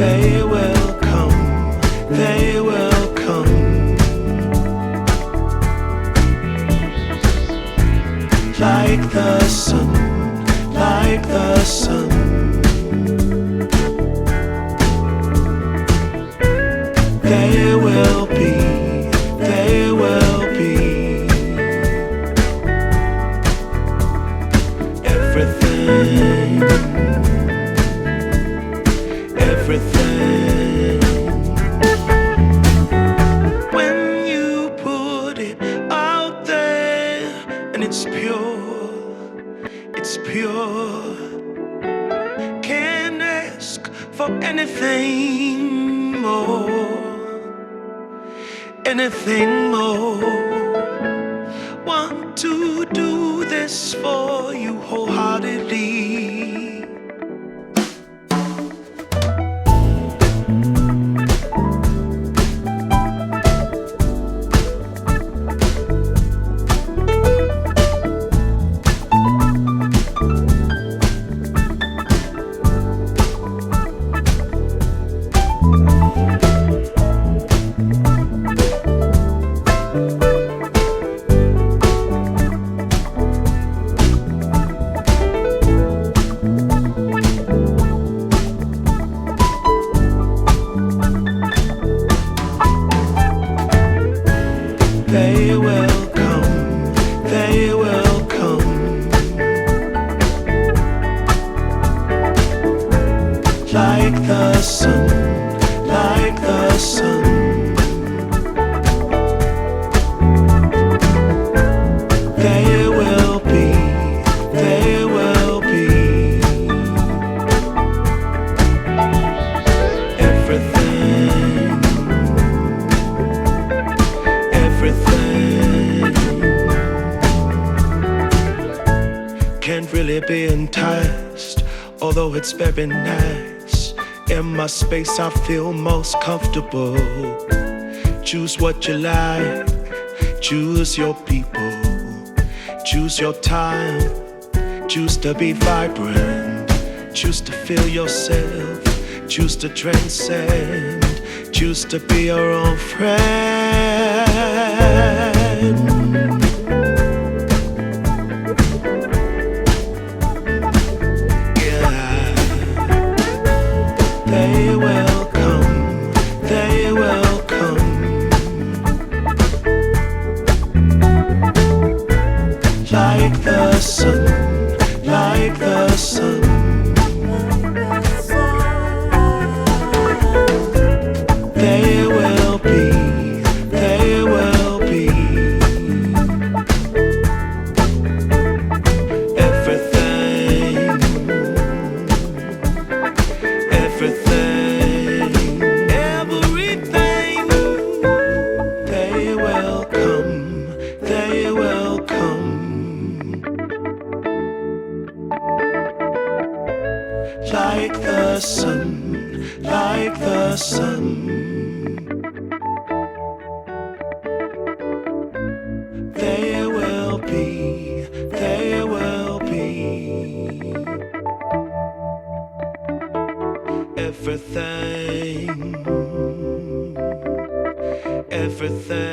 They will come, they will come. Like the sun, like the sun. They will be, they will be. Everything, everything. When you put it out there and it's pure, it's pure. Can't ask for anything more, anything more. Want to do this for you wholeheartedly. They will come, they will come. Like the sun, like the sun. They will be, they will be. Everything, everything. Can't really be enticed, although it's very nice. In my space I feel most comfortable. Choose what you like, choose your people, choose your time, choose to be vibrant, choose to feel yourself, choose to transcend, choose to be your own friend. They will come, they will come. Like the sun, like the sun. They will be, they will be. Everything, everything, everything. They will come, they will come. Like the sun, like the sun. They will be, they will be. Everything, everything.